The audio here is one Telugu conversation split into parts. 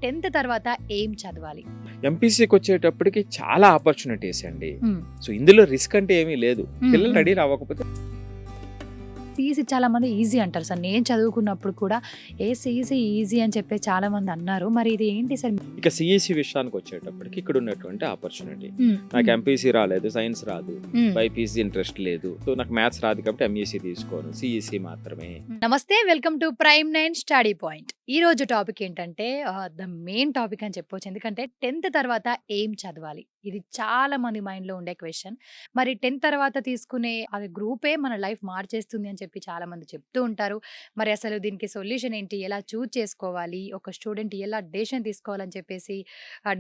10th తర్వాత ఏం చదవాలి? ఎంపీసీకి వచ్చేటప్పటికి చాలా ఆపర్చునిటీస్ అండి. హ్మ్. సో ఇందులో రిస్క్ అంటే ఏమీ లేదు. హ్మ్. పిల్లలు హ్మ్. రెడీ అవ్వకపోతే సీఈసీ చాలా మంది ఈజీ అంటారు సార్. నేను చదువుకున్నప్పుడు కూడా సీఈసీ ఈజీ అని చెప్పి చాలా మంది అన్నారు. మరి ఇది ఏంటి సార్? ఇక సిఈసి విషయానికి వచ్చేటప్పటికి ఇక్కడ ఉన్నటువంటి ఆపర్చునిటీ, హ్మ్. నాకు ఎంపీసీ రాలేదు, సైన్స్ రాదు, హ్మ్. బైపీసీ ఇంట్రెస్ట్ లేదు, సో నాకు మ్యాథ్స్ రాదు కాబట్టి ఎంఈసీ తీసుకోను, సిఈసి మాత్రమే. నమస్తే, welcome to prime 9 study point. ఈ రోజు టాపిక్ ఏంటంటే ద మెయిన్ టాపిక్ అని చెప్పొచ్చు. ఎందుకంటే 10th తర్వాత ఏం చదవాలి? ఇది చాలా మంది మైండ్‌లో ఉండే క్వెషన్. మరి 10th తర్వాత తీసుకునే అది గ్రూపే మన లైఫ్ మార్చేస్తుంది అని చెప్పి చాలా మంది చెప్తూ ఉంటారు. మరి అసలు దీనికి సొల్యూషన్ ఏంటి? ఎలా చూజ్ చేసుకోవాలి? ఒక స్టూడెంట్ ఎలా డెసిషన్ తీసుకోవాలని చెప్పేసి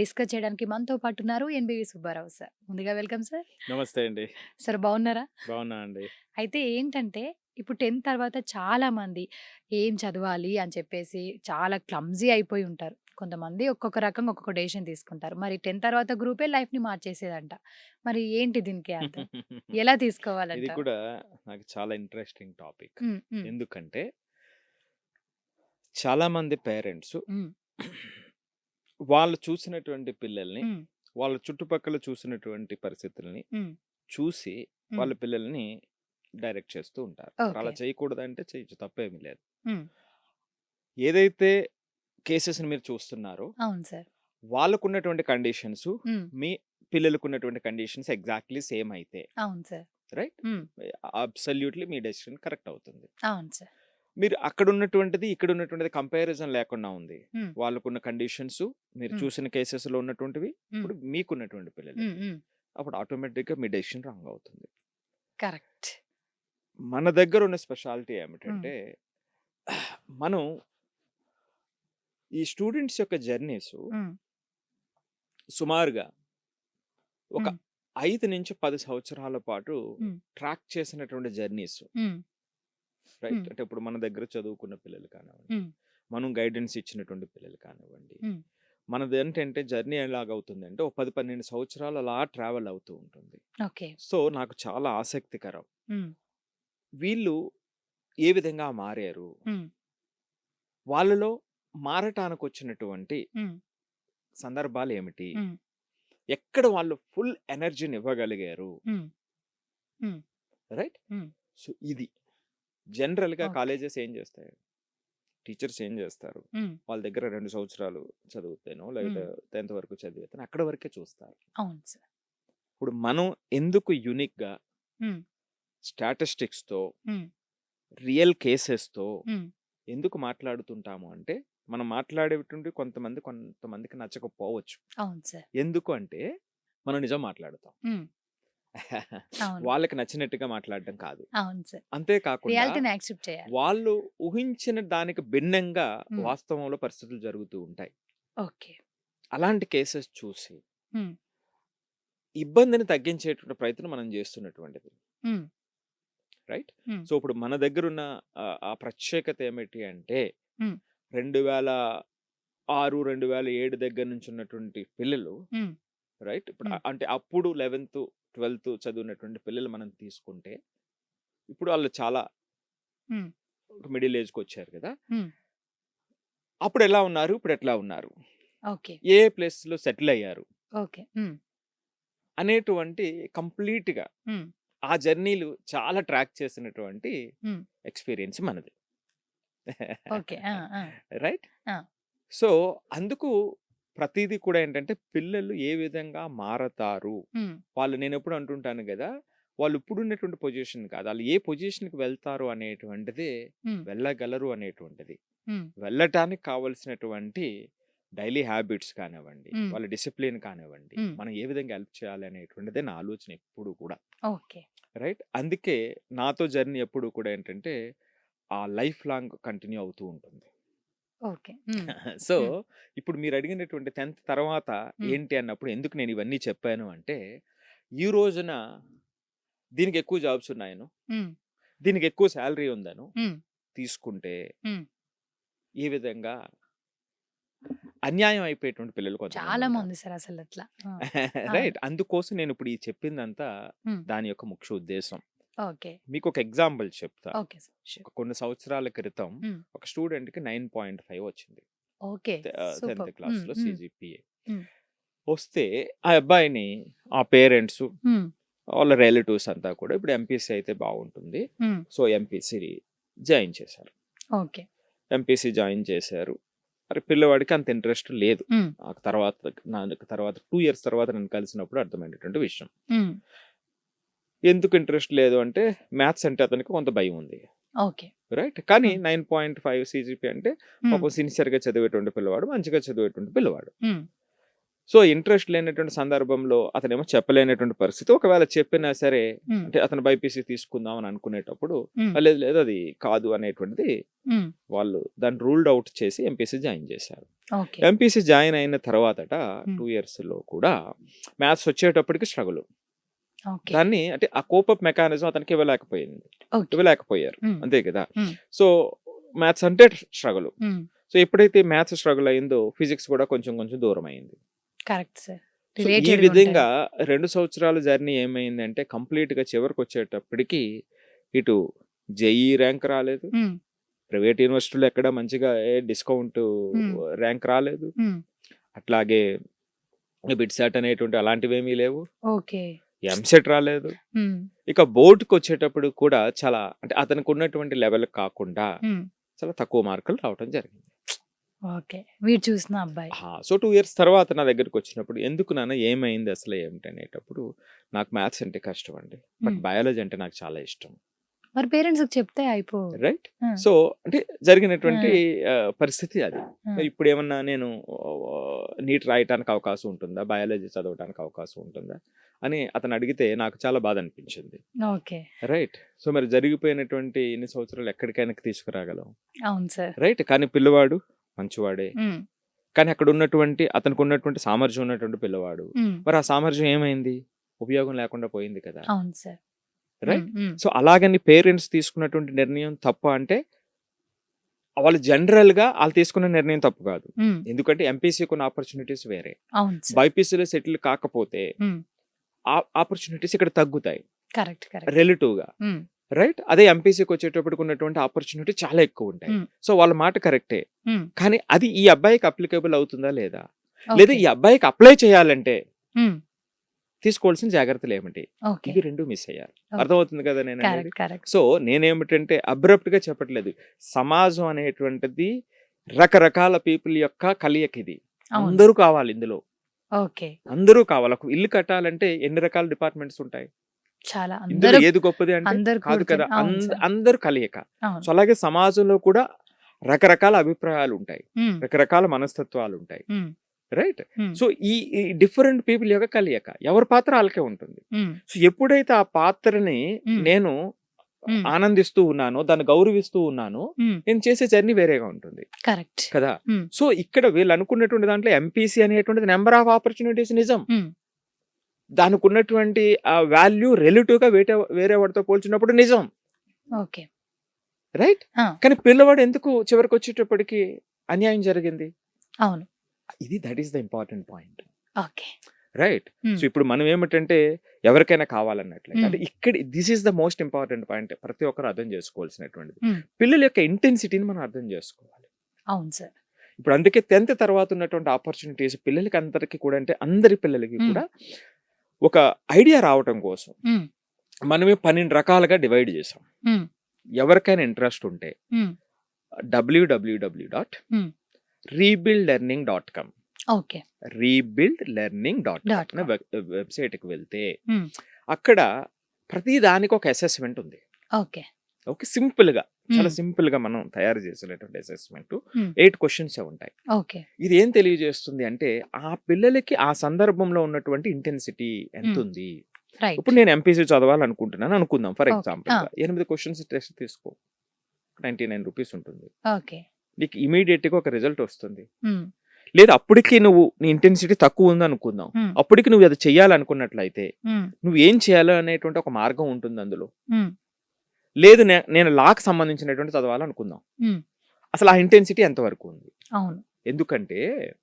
డిస్కస్ చేయడానికి మనతో పాటు ఉన్నారు ఎన్‌బీవి సుబ్బారావు సార్. ముందుగా వెల్కమ్ సార్. నమస్తే అండి, సార్ బాగున్నారా? బాగున్నా అండి. అయితే ఏంటంటే, ఇప్పుడు 10th తర్వాత చాలా మంది ఏం చదవాలి అని చెప్పేసి చాలా క్లమ్జీ అయిపోయి ఉంటారు. కొంతమంది ఒక్కొక్క రకంగా ఒక్కొక్క డెసిషన్ తీసుకుంటారు. మరి 10th తర్వాత గ్రూపే లైఫ్‌ని మార్చేసేదంట. మరి ఏంటి దీనికి అర్థం? ఎలా ఇది తీసుకోవాలంటారు? కూడా నాకు చాలా ఇంట్రెస్టింగ్ టాపిక్. హ్మ్. హ్మ్. ఎందుకంటే చాలా మంది పేరెంట్స్ హ్మ్. వాళ్ళు చూసినటువంటి పిల్లల్ని, హ్మ్. వాళ్ళ చుట్టుపక్కల చూసినటువంటి పరిస్థితుల్ని హ్మ్. చూసి హ్మ్. వాళ్ళ పిల్లల్ని డైరెక్ట్ చేస్తూ ఉంటారు. మరి అలా ఓకే. చేయకూడదంటే చేయొచ్చు, తప్పేమీ లేదు. హ్మ్. ఏదైతే కేసెస్‌ని మీరు చూస్తున్నారో అవును సార్. వాళ్ళకున్నటువంటి కండిషన్స్, హ్మ్. మీ పిల్లలకున్నటువంటి కండిషన్స్ ఎగ్జాక్ట్‌లీ సేమ్ అయితే అవును సార్. రైట్? హ్మ్. అబ్సల్యూట్‌లీ మీ డెసిషన్ కరెక్ట్ అవుతుంది. అవును సార్. మీరు అక్కడున్నటువంటిది, ఇక్కడున్నటువంటిది కంపారిజన్ లేకుండా ఉంది. హ్మ్. వాళ్ళకున్న కండిషన్స్, మీరు హ్మ్. చూసిన కేసెస్‌లో ఉన్నటువంటివి, హ్మ్. ఇప్పుడు మీకున్నటువంటి హ్మ్. పిల్లలకి. హ్మ్. అప్పుడు ఆటోమేటిక్‌గా మీ డెసిషన్ రాంగ్ అవుతుంది. కరెక్ట్. మన దగ్గర ఉన్న స్పెషాలిటీ హ్మ్. ఏమిటంటే, మనం ఈ స్టూడెంట్స్ యొక్క జర్నీస్ హ్మ్. సుమారుగా ఒక హ్మ్. 5-10 సంవత్సరాల పాటు హ్మ్. ట్రాక్ చేసినటువంటి జర్నీస్ హ్మ్. రైట్. హ్మ్. అంటే ఇప్పుడు మన దగ్గర చదువుకున్న పిల్లలు కానివ్వండి, హ్మ్. మనం గైడెన్స్ ఇచ్చినటువంటి పిల్లలు కానివ్వండి, హ్మ్. మనది ఏంటంటే జర్నీ ఎలాగవుతుందంటే ఒక 10-12 సంవత్సరాలు అలా ట్రావెల్ అవుతూ ఉంటుంది. ఓకే. సో నాకు చాలా ఆసక్తికరం, హ్మ్. వీళ్ళు ఏ విధంగా మారారు, హ్మ్. వాళ్ళలో మారటానికి వచ్చినటువంటి హ్మ్. సందర్భాలు ఏమిటి, హ్మ్. ఎక్కడ వాళ్ళు ఫుల్ ఎనర్జీని ఇవ్వగలిగారు, హ్మ్. హ్మ్. రైట్? హ్మ్. సో ఇది జనరల్గా ఓకే. కాలేజెస్ ఏం చేస్తాయి, టీచర్స్ ఏం చేస్తారు, హ్మ్. వాళ్ళ దగ్గర 2 సంవత్సరాలు చదివితేనో లేకపోతే హ్మ్. 10th వరకు చదివితేనో అక్కడ వరకే చూస్తారు. అవును సార్. ఇప్పుడు మనం ఎందుకు యూనిక్గా హ్మ్. స్టాటిస్టిక్స్తో, హ్మ్. రియల్ కేసెస్తో హ్మ్. ఎందుకు మాట్లాడుతుంటాము అంటే, మనం మాట్లాడేటువంటి కొంతమందికి నచ్చకపోవచ్చు. అవును సార్. ఎందుకు అంటే మనం నిజం మాట్లాడతాం. హ్మ్. అవును. వాళ్ళకి నచ్చినట్టుగా మాట్లాడడం కాదు. అవును సార్. అంతేకాకుండా రియాలిటీని యాక్సెప్ట్ చేయాలి. వాళ్ళు ఊహించిన దానికి భిన్నంగా హ్మ్. వాస్తవంలో పరిస్థితులు జరుగుతూ ఉంటాయి. ఓకే. అలాంటి కేసెస్ చూసి హ్మ్. ఇబ్బందిని తగ్గించేటువంటి ప్రయత్నం మనం చేస్తున్నటువంటిది. హ్మ్. రైట్? హ్మ్. సో ఇప్పుడు మన దగ్గరున్న ఆ ప్రత్యేకత ఏమిటి అంటే, హ్మ్. 2006, 2007 దగ్గర నుంచి ఉన్నటువంటి పిల్లలు, హ్మ్. రైట్? ఇప్పుడు హ్మ్. అంటే అప్పుడు 11th, 12th చదివినటువంటి పిల్లలు మనం తీసుకుంటే, ఇప్పుడు వాళ్ళు చాలా హ్మ్. మిడిల్ ఏజ్‌కొచ్చారు కదా! హ్మ్. అప్పుడెలా ఉన్నారు? ఇప్పుడెట్లా ఉన్నారు? ఓకే. ఏ ప్లేస్‌లో సెటిల్ అయ్యారు? ఓకే. హ్మ్. అనేటువంటి కంప్లీట్‌గా హ్మ్. ఆ జర్నీలు చాలా ట్రాక్ చేసినటువంటి హ్మ్. ఎక్స్‌పీరియన్స్ మనది. ఓకే. ఆ! ఆ! రైట్? ఆ! సో, అందుకు ప్రతీది కూడా ఏంటంటే, పిల్లలు ఏ విధంగా మారతారు, హ్మ్. వాళ్ళు నేనెప్పుడు అంటుంటాను గదా! వాళ్ళు ఇప్పుడున్నటువంటి పొజిషన్ కాదు, ఆళ్ళు ఏ పొజిషన్‌కి వెళ్తారు అనేటువంటిదే, హ్మ్. వెళ్ళగలరు అనేటువంటిది. హ్మ్. వెళ్ళటానికి కావాల్సినటువంటి డైలీ హ్యాబిట్స్ కానివ్వండి, హ్మ్. వాళ్ళ డిసిప్లిన్ కానివ్వండి, హ్మ్. మనం ఏ విధంగా హెల్ప్ చేయాలి అనేటువంటిదే నా ఆలోచన ఎప్పుడు కూడా. ఓకే. రైట్? అందుకే నాతో జర్నీ ఎప్పుడు కూడా ఏంటంటే, ఆ లైఫ్ లాంగ్ కంటిన్యూ అవుతూ ఉంటుంది. ఓకే. హ్మ్. సో, హ్మ్. ఇప్పుడు మీరడిగినటువంటి 10th తర్వాత హ్మ్. ఏంటి అన్నప్పుడు ఎందుకు నేను ఇవన్నీ చెప్పాను అంటే, ఈ రోజున దీనికెక్కువ జాబ్స్ ఉన్నాయనో, హ్మ్. దీనికెక్కువ సాలరీ ఉందనో హ్మ్. తీసుకుంటే, హ్మ్. ఈ విధంగా అన్యాయం అయిపోయేటువంటి పిల్లలు చాలా కొంతమందుంటారు. మంది సార్ అసలట్లా. ఆ! అవును. రైట్. అందుకోసం నేనిప్పుడు ఈ చెప్పిందంతా హ్మ్. దాని యొక్క ముఖ్య ఉద్దేశం. ఓకే. మీకొక ఎగ్జాంపుల్ చెప్తా. Okay sir. ష్యూర్. కొన్ని సంవత్సరాల క్రితం హ్మ్. ఒక స్టూడెంట్‌కి 9.5 వచ్చింది. ఓకే. 10th super. క్లాస్‌లో సీజీపీఏ. హ్మ్. వస్తే ఆ అబ్బాయిని ఆ పేరెంట్స్, హ్మ్. వాళ్ళ రిలేటివ్స్ అంతా కూడా ఇప్పుడు ఎంపీసీ అయితే బాగుంటుంది. హ్మ్. సో, ఎంపీసీ జాయిన్ చేశారు. ఓకే. ఎంపీసీ జాయిన్ చేశారు. మరి పిల్లవాడికి అంత ఇంట్రెస్ట్ లేదు. హ్మ్. నాకు తర్వాత 2 ఇయర్స్ తర్వాత నన్ను కలిసినప్పుడు అర్థమైనటువంటి విషయం. హ్మ్. ఎందుకు ఇంట్రెస్ట్ లేదు అంటే మ్యాథ్స్ అంటే అతనికి కొంత భయం ఉంది. ఓకే. రైట్. కానీ హ్మ్. 9.5 సీజీపీ అంటే హ్మ్. పాపం సిన్సియర్‌గా చదివేటువంటి పిల్లవాడు, మంచిగా చదివేటువంటి పిల్లవాడు. హ్మ్. సో, ఇంట్రెస్ట్ లేనటువంటి సందర్భంలో అతనేమో చెప్పలేనటువంటి పరిస్థితి. ఒకవేళ చెప్పినా సరే హ్మ్. అంటే అతను బైపీసీ తీసుకుందాం అని అనుకునేటప్పుడు హ్మ్. లేదు లేదు అది కాదు అనేటువంటిది హ్మ్. వాళ్ళు దాన్ని రూల్డ్ అవుట్ చేసి ఎంపీసీ జాయిన్ చేశారు. ఓకే. ఎంపీసీ జాయిన్ అయిన తర్వాతట హ్మ్. 2 ఇయర్స్‌లో కూడా మ్యాథ్స్ వచ్చేటప్పటికి స్ట్రగుల్. ఓకే. దాన్ని అంటే ఆ కోప్ అప్ మెకానిజం అతనికి ఓకే. ఇవ్వలేకపోయారు. హ్మ్. అంతే కదా! హ్మ్. సో, మ్యాథ్స్ అంటే స్ట్రగుల్. హ్మ్. సో, ఎప్పుడైతే మ్యాథ్స్ స్ట్రగుల్ అయిందో ఫిజిక్స్ కూడా కొంచెం కొంచెం దూరం అయింది. Correct sir. సో, ఈ రిలేటెడ్‌గా ఉంటాయి. విధంగా 2 సంవత్సరాల జర్నీ ఏమైందంటే కంప్లీట్‌గా చివరికొచ్చేటప్పటికి ఇటు జేఈఈ ర్యాంక్ రాలేదు. హ్మ్. ప్రైవేట్ యూనివర్సిటీలో ఎక్కడ మంచిగా డిస్కౌంట్ హ్మ్. ర్యాంక్ రాలేదు. హ్మ్. అట్లాగే బిట్‌సాట్ అనేటువంటి అలాంటివేమీ లేవు. ఓకే. ఎంసెట్ రాలేదు. హ్మ్. ఇక బోర్డ్‌కొచ్చేటప్పుడు కూడా చాలా అంటే అతనికున్నటువంటి లెవెల్ కాకుండా హ్మ్. చాలా తక్కువ మార్కులు రావటం జరిగింది. ఓకే. మీరు చూసిన అబ్బాయి. సో, 2 ఇయర్స్ తర్వాత నా దగ్గరికొచ్చినప్పుడు ఎందుకు నాన్న ఏమైంది అసలు ఏమిటి అనేటప్పుడు నాకు మ్యాథ్స్ అంటే కష్టం అండి. బట్ హ్మ్. బయాలజీ అంటే నాకు చాలా ఇష్టం. మరి పేరెంట్స్‌కి చెప్తే అయిపోవు. రైట్. ఆ! సో, అంటే జరిగినటువంటి ఆ! పరిస్థితి అది. ఆ! ఇప్పుడేమన్నా నేను నీట్ రాయటానికి అవకాశం ఉంటుందా? బయాలజీ చదవటానికి అవకాశం ఉంటుందా? అని అతను అడిగితే నాకు చాలా బాధ అనిపించింది. ఓకే. రైట్. సో, మరి జరిగిపోయినటువంటి ఇన్ని సంవత్సరాలు ఎక్కడికైనా తీసుకురాగలం. అవును సార్. రైట్. కానీ పిల్లవాడు మంచివాడే. హ్మ్. కానీ అతనికి ఉన్నటువంటి సామర్థ్యం ఉన్నటువంటి పిల్లవాడు. హ్మ్. మరి ఆ సామర్థ్యం ఏమైంది? ఉపయోగం లేకుండా పోయింది కదా! అవును సార్. హ్మ్. రైట్. హ్మ్. సో, అలాగని పేరెంట్స్ తీసుకున్నటువంటి నిర్ణయం తప్పా అంటే వాళ్ళు జనరల్‌గా ఆళ్ళు తీసుకున్న నిర్ణయం తప్పు కాదు. హ్మ్. ఎందుకంటే ఎంపీసీకున్న ఆపర్చునిటీస్ వేరే. అవును సార్. బైపీసీలో సెటిల్ కాకపోతే హ్మ్. ఆపర్చునిటీస్ ఇక్కడ తగ్గుతాయి కరెక్ట్. కరెక్ట్. రిలేటివ్‌గా. హ్మ్. రైట్. అదే ఎంపీసీకొచ్చేటప్పటికి ఉన్నటువంటి ఆపర్చునిటీ చాలా ఎక్కువుంటాయి. హ్మ్. సో, వాళ్ళ మాట కరెక్టే. హ్మ్. కానీ అది ఈ అబ్బాయికి అప్లికేబుల్ అవుతుందా లేదా? లేదా ఓకే. ఈ అబ్బాయికి అప్లై చేయాలంటే హ్మ్. తీసుకోవాల్సిన జాగ్రత్తలేమిటి? ఓకే. ఇవి 2 మిస్ అయ్యారు. ఓకే. అర్థమవుతుంది కదా నేననేది? కరెక్ట్. కరెక్ట్. సో, నేనేమిటంటే అబ్రప్ట్‌గా చెప్పట్లేదు. సమాజం అనేటువంటిది రకరకాల పీపుల్ యొక్క కలయికిది. అవును. అందరూ కావాలి ఇందులో. ఓకే. అందరూ కావాలి. ఒక ఇల్లు కట్టాలంటే ఎన్ని రకాల డిపార్ట్‌మెంట్స్ ఉంటాయి? చాలా ఇందులో అందరూ ఏది గొప్పది అంటే అందరూ కాదు కూడితే కదా! అవును సార్. అందరూ కలయిక. సో, అవును. అలాగే సమాజంలో కూడా రకరకాల అభిప్రాయాలుంటాయి. హ్మ్. రకరకాల మనస్తత్వాలుంటాయి. హ్మ్. రైట్. హ్మ్. సో, ఈ డిఫరెంట్ పీపుల్ యొక్క కలయిక. ఎవరి పాత్ర ఆళ్ళకే ఉంటుంది. హ్మ్. సో, ఎప్పుడైతే ఆ పాత్రని హ్మ్. నేను హ్మ్. ఆనందిస్తూ ఉన్నానో, దాన్ని గౌరవిస్తూ ఉన్నానో, హ్మ్. నేను చేసే జర్నీ వేరేగా ఉంటుంది. కరెక్ట్. కదా! హ్మ్. సో, ఇక్కడ వీళ్ళనుకున్నటువంటి దాంట్లో ఎంపీసీ అనేటువంటిది నంబర్ ఆఫ్ ఆపర్చునిటీస్ నిజం. హ్మ్. దానికున్నటువంటి వాల్యూ రిలేటివ్‌గా వేరే వాడితో పోల్చినప్పుడు నిజం. ఓకే. రైట్. ఆ! కానీ పిల్లవాడు ఎందుకు చివరికొచ్చేటప్పటికి అన్యాయం జరిగింది? అవును. That is the important point. Okay. Right. హ్మ్. సో, ఇప్పుడు మనం ఏమిటంటే ఎవరికైనా కావాలన్నట్లయితే హ్మ్. అంటే this is the most important point ప్రతి ఒక్కరు అర్థం చేసుకోవాల్సినటువంటిది. హ్మ్. పిల్లల యొక్క ఇంటెన్సిటీని మనం అర్థం చేసుకోవాలి. అవును సార్. ఇప్పుడు అందుకే 10th తర్వాత ఉన్నటువంటి ఆపర్చునిటీస్ పిల్లలకి అందరికీ కూడా అంటే అందరి పిల్లలకి హ్మ్. కూడా ఒక ఐడియా రావటం కోసం హ్మ్. మనమే 12 రకాలుగా డివైడ్ చేసాం. హ్మ్. ఎవరికైనా ఇంట్రెస్ట్ ఉంటే హ్మ్. www.rebuildlearning.com okay. rebuildlearning.com డాట్ అనే కామ్. వెబ్‌సైట్‌కి వెళ్తే హ్మ్. అక్కడ ప్రతి దానికి ఒక అసెస్‌మెంట్ ఉంది. ఓకే. ఓకే. సింపుల్‌గా చాలా హ్మ్. సింపుల్‌గా మనం తయారు చేసినటువంటి అసెస్‌మెంట్ హ్మ్. 8 క్వెషన్సే ఉంటాయి. ఓకే. ఇది ఏం తెలియజేస్తుంది అంటే ఆ పిల్లలకి ఆ సందర్భంలో ఉన్నటువంటి ఇంటెన్సిటీ హ్మ్. ఎంతుంది? రైట్. ఇప్పుడు నేను ఎంపీసీ చదవాలనుకుంటున్నాను అనుకుందాం ఫర్ ఓకే. ఆ! ఎగ్జాంపుల్‌గా. 8 క్వెషన్స్ టెస్ట్ తీసుకో. ₹99 ఉంటుంది. ఓకే. నీకు ఇమ్మీడియేట్‌గా ఒక రిజల్ట్ వస్తుంది. హ్మ్. లేదా అప్పటికి నువ్వు నీ ఇంటెన్సిటీ తక్కువ ఉందనుకుందాం. హ్మ్. అప్పటికి నువ్వు అది చేయాలనుకున్నట్లయితే హ్మ్. నువ్వు ఏం చేయాలో అనేటువంటి ఒక మార్గం ఉంటుంది అందులో. హ్మ్. లేదు నేను లాకి సంబంధించినటువంటి చదవాలనుకుందాం. హ్మ్. అసలు ఆ ఇంటెన్సిటీ ఎంతవరకు ఉంది? అవును. ఎందుకంటే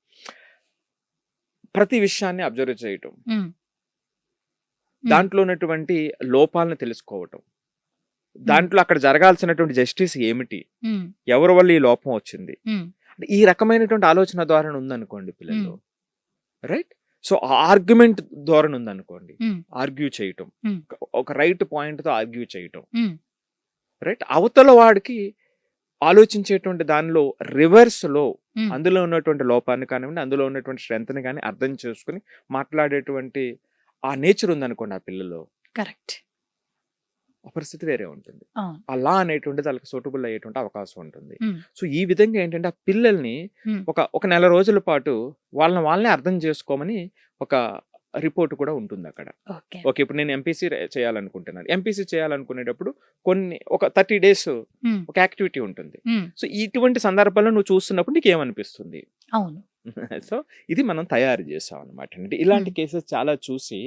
ప్రతి విషయాన్ని అబ్జర్వ్ చేయటం. హ్మ్. హ్మ్. దాంట్లో ఉన్నటువంటి లోపాలను తెలుసుకోవటం. హ్మ్. దాంట్లో అక్కడ జరగాల్సినటువంటి జస్టిస్ ఏమిటి? హ్మ్. ఎవరి వల్ల ఈ లోపం వచ్చింది? హ్మ్. ఈ రకమైనటువంటి ఆలోచన ధోరణి ఉందనుకోండి పిల్లల్లో, రైట్? సో ఆర్గ్యుమెంట్ ధోరణి ఉందనుకోండి, ఆర్గ్యూ చేయటం, ఒక రైట్ పాయింట్తో ఆర్గ్యూ చేయటం, రైట్? అవతల వాడికి ఆలోచించేటువంటి దానిలో రివర్స్లో అందులో ఉన్నటువంటి లోపాన్ని కానివ్వండి, అందులో ఉన్నటువంటి స్ట్రెంగ్త్ని కానీ అర్థం చేసుకుని మాట్లాడేటువంటి ఆ నేచర్ ఉందనుకోండి ఆ పిల్లల్లో, కరెక్ట్. ఆ పరిస్థితి వేరే ఉంటుంది. అలా అనేటువంటిది వాళ్ళకి సూటబుల్ అయ్యేటువంటి అవకాశం ఉంటుంది. సో ఈ విధంగా ఏంటంటే ఆ పిల్లల్ని ఒక నెల రోజుల పాటు వాళ్ళని అర్థం చేసుకోమని ఒక రిపోర్ట్ కూడా ఉంటుంది అక్కడ. ఓకే, ఇప్పుడు నేను ఎంపీసీ చేయాలనుకుంటున్నాను. ఎంపీసీ చేయాలనుకునేటప్పుడు ఒక 30 days ఒక యాక్టివిటీ ఉంటుంది. సో ఇటువంటి సందర్భాల్లో నువ్వు చూస్తున్నప్పుడు నీకు ఏమనిపిస్తుంది? అవును. సో ఇది మనం తయారు చేసాం అనమాట. అంటే ఇలాంటి కేసెస్ చాలా చూసి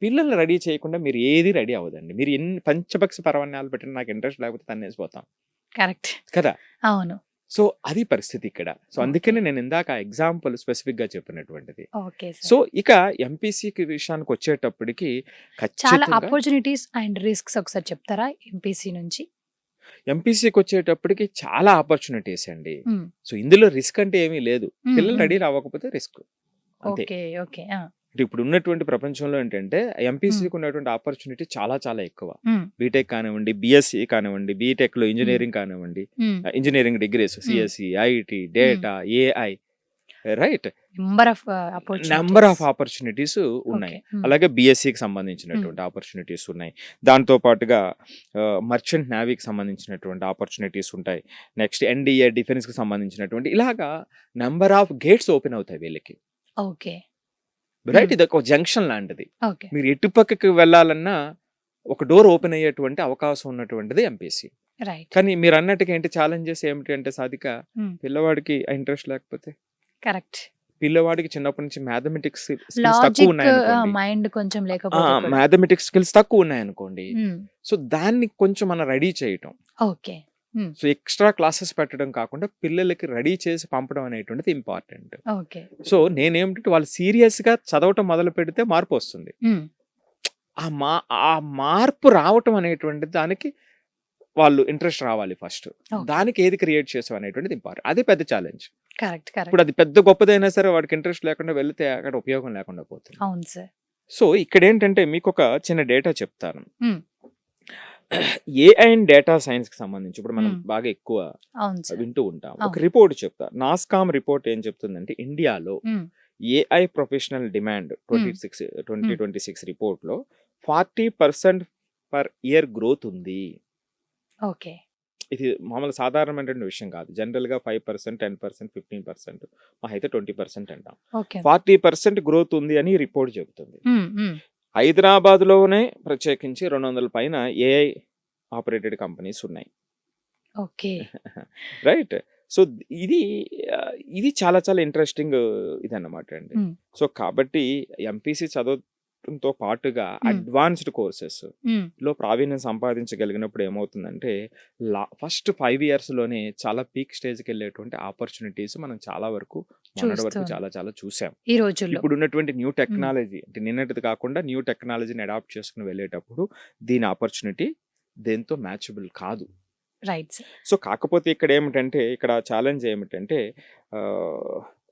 పిల్లల్ని రెడీ చేయకుండా మీరు ఏది రెడీ అవ్వదండి. మీరు ఎన్ని పంచపక్ష పరమాన్నాలు పెట్టిన నాకు ఇంట్రెస్ట్ లేకపోతే తన్నేసిపోతాం. కరెక్ట్ కదా? అవును. సో అది పరిస్థితి ఇక్కడ. సో అందుకనే నేను ఇందాక ఎగ్జాంపుల్ స్పెసిఫిక్ గా చెప్పినటువంటిది. ఓకే. సో ఇక ఎంపీసీకి విషయానికి వచ్చేటప్పటికి చాలా ఖచ్చితంగా ఆపర్చునిటీస్ అండ్ రిస్క్స్ ఒకసారి చెప్తారా ఎంపీసీ నుంచి? ఎంపీసీకి వచ్చేటప్పటికి చాలా ఆపర్చునిటీస్ అండి. సో ఇందులో రిస్క్ అంటే ఏమీ లేదు. పిల్లలు రెడీ రావకపోతే రిస్క్ అంతే. ఓకే. ఓకే. ఇప్పుడు ఉన్నటువంటి ప్రపంచంలో ఏంటంటే ఎంపీసీకి ఉన్నటువంటి ఆపర్చునిటీ చాలా చాలా ఎక్కువ. బీటెక్ కానివ్వండి, బిఎస్సి కానివ్వండి, బీటెక్ లో ఇంజనీరింగ్ కానివ్వండి, engineering degrees, CSC, IT, data, AI, right? Number of opportunities ఉన్నాయి. అలాగే బిఎస్సికి సంబంధించినటువంటి ఆపర్చునిటీస్ ఉన్నాయి. దాంతో పాటుగా మర్చెంట్ నేవీకి సంబంధించినటువంటి ఆపర్చునిటీస్ ఉంటాయి. నెక్స్ట్ ఎన్డీఏ డిఫెన్స్ కి సంబంధించినటువంటి ఇలాగా నెంబర్ ఆఫ్ గేట్స్ ఓపెన్ అవుతాయి వీళ్ళకి. ఓకే. రైట్? ఇది ఒక జంక్షన్ లాంటిది. ఓకే. మీరు ఎటు పక్కకి వెళ్ళాలన్నా ఒక డోర్ ఓపెన్ అయ్యేటువంటి అవకాశం ఉన్నటువంటిది ఎంపీసీ. రైట్. కానీ మీరు అన్నట్టుగా ఏంటి ఛాలెంజెస్ ఏమిటి అంటే సాధిక, పిల్లవాడికి ఇంట్రెస్ట్ లేకపోతే, కరెక్ట్, పిల్లవాడికి చిన్నప్పటి నుంచి మ్యాథమెటిక్స్ స్కిల్స్ తక్కువ లాజిక్ ఉన్నాయనుకోండి, మైండ్ కొంచెం లేకపోతే కూడా. మ్యాథమెటిక్స్ స్కిల్స్ తక్కువ ఉన్నాయనుకోండి, సో దాన్ని కొంచెం మనం రెడీ చేయటం, ఓకే, సో ఎక్స్ట్రా క్లాసెస్ పెట్టడం కాకుండా పిల్లలకి రెడీ చేసి పంపడం అనేటువంటిది ఇంపార్టెంట్. ఓకే. సో నేనేమిటంటే వాళ్ళు సీరియస్ గా చదవటం మొదలు పెడితే మార్పు వస్తుంది. ఆ మార్పు రావటం అనేటువంటి దానికి వాళ్ళు ఇంట్రెస్ట్ రావాలి ఫస్ట్. దానికి ఏది క్రియేట్ చేసాం అనేటువంటిది ఇంపార్టెంట్. అదే పెద్ద ఛాలెంజ్. కరెక్ట్. ఇప్పుడు అది పెద్ద గొప్పదైనా సరే వాడికి ఇంట్రెస్ట్ లేకుండా వెళ్తే అక్కడ ఉపయోగం లేకుండా పోతుంది. అవును సార్. సో ఇక్కడ ఏంటంటే మీకు ఒక చిన్న డేటా చెప్తాను. ఏఐ అండ్ డేటా సైన్స్ కి సంబంధించి ఇప్పుడు మనం బాగా ఎక్కువ వింటూ ఉంటాం. ఒక రిపోర్ట్ చెప్తా. నాస్కామ్ రిపోర్ట్ ఏం చెప్తుందంటే ఇండియాలో ఏఐ ప్రొఫెషనల్ డిమాండ్ 2026 రిపోర్ట్ లో 40% పర్ ఇయర్ గ్రోత్ ఉంది. ఓకే. ఇది మామూలు సాధారణమైన విషయం కాదు. జనరల్ గా 5%, 10%, 15%, మా అయితే 20% అంటాం. 40% గ్రోత్ ఉంది అని రిపోర్ట్ చెబుతుంది. హైదరాబాద్ లోనే ప్రత్యేకించి 200 పైన ఏఐ ఆపరేటెడ్ కంపెనీస్ ఉన్నాయి. ఓకే. రైట్? సో ఇది చాలా చాలా ఇంట్రెస్టింగ్ ఇదన్నమాట అండి. సో కాబట్టి ఎంపీసీ చదవడంతో పాటుగా అడ్వాన్స్డ్ కోర్సెస్ లో ప్రావీణ్యం సంపాదించగలిగినప్పుడు ఏమవుతుందంటే ఫస్ట్ 5 years లోనే చాలా పీక్ స్టేజ్కి వెళ్ళేటువంటి ఆపర్చునిటీస్ మనం చాలా వరకు మొన్నటి వరకు చాలా చాలా చూసాం ఈ రోజుల్లో. ఇప్పుడు ఉన్నటువంటి న్యూ టెక్నాలజీ అంటే నిన్నటిది కాకుండా న్యూ టెక్నాలజీని అడాప్ట్ చేసుకుని వెళ్ళేటప్పుడు దీని ఆపర్చునిటీ దేంతో మ్యాచబుల్ కాదు. రైట్. సో కాకపోతే ఇక్కడ ఏమిటంటే ఇక్కడ ఛాలెంజ్ ఏమిటంటే